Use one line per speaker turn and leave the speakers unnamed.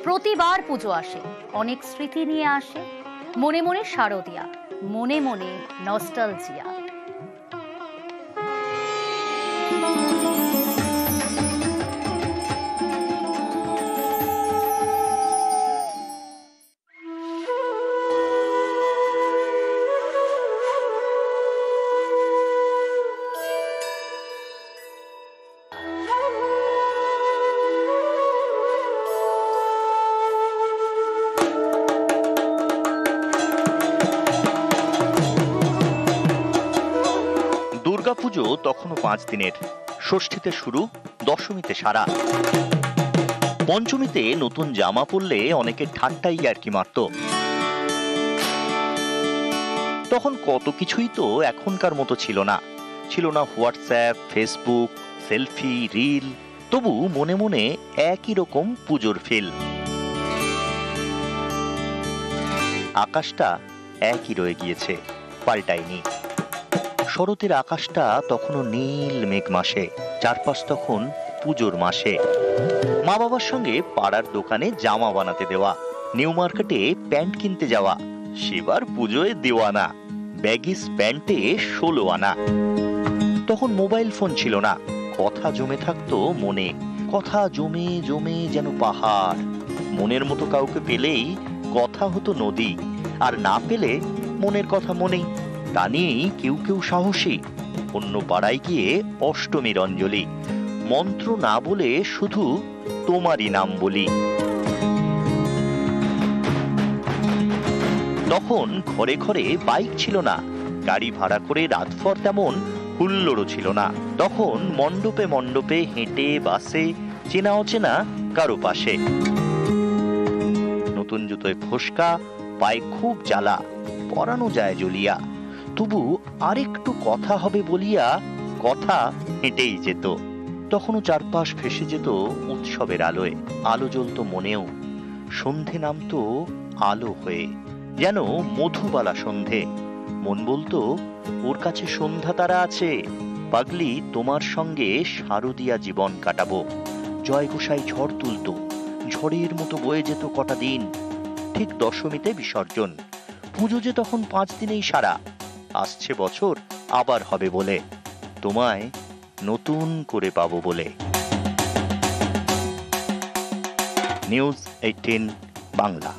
প্রতিবার পুজো আসে, অনেক স্মৃতি নিয়ে আসে, মনে মনে শারদিয়া, মনে মনে নস্টালজিয়া।
দুর্গাপুজো তখনও 5 দিনের। ষষ্ঠীতে শুরু, দশমীতে সারা। পঞ্চমীতে নতুন জামা পরলে অনেকে ঠাট্টাই আর কি মারত। তখন কত কিছুই তো এখনকার মতো ছিল না। ছিল না হোয়াটসঅ্যাপ, ফেসবুক, সেলফি, রিল। তবু মনে মনে একই রকম পুজোর ফিল। আকাশটা একই রয়ে গিয়েছে, পাল্টায়নি। শরতের আকাশটা তখনও নীল মেঘ মাসে, চারপাশ তখন পুজোর মাসে। মা বাবার সঙ্গে পাড়ার দোকানে জামা বানাতে দেওয়া, নিউ মার্কেটে প্যান্ট কিনতে যাওয়া, সেবার পুজোয় দেওয়ানা, ব্যাগিস প্যান্টে 16 আনা। তখন মোবাইল ফোন ছিল না, কথা জমে থাকতো মনে, কথা জমে জমে যেন পাহাড়। মনের মতো কাউকে পেলেই কথা হতো নদী, আর না পেলে মনের কথা মনেই। তা নিয়েই কেউ কেউ সাহসী, অন্য পাড়ায় গিয়ে অষ্টমীর অঞ্জলি, মন্ত্র না বলে শুধু তোমারই নাম বলি। তখন ঘরে ঘরে বাইক ছিল না, গাড়ি ভাড়া করে রাতভর তেমন হুল্লোড়ও ছিল না। তখন মণ্ডপে মণ্ডপে হেঁটে বাসে, চেনা অচেনা কারো পাশে। নতুন জুতোয় ফোসকা, পায়ে খুব জ্বালা, পরানো যায় জ্বলিয়া। তবু আরেকটু কথা হবে বলিয়া কথা হেঁটেই যেত। তখনও চারপাশ ভেসে যেত উৎসবের আলোয়, আলো জ্বলত মনেও। সন্ধে নামতো আলো হয়ে, যেন মধুবালা সন্ধে। মন বলতো ওর কাছে সন্ধ্যা তারা আছে, পাগলি তোমার সঙ্গে শারদিয়া জীবন কাটাবো। জয় গোসাই ঝড় তুলতো, ঝড়ের মতো বয়ে যেত কটা দিন। ঠিক দশমীতে বিসর্জন, পুজো যে তখন 5 দিনেই সারা। আসছে বছর আবার হবে বলে, তোমায় নতুন করে পাবো বলে। নিউজ 18 বাংলা।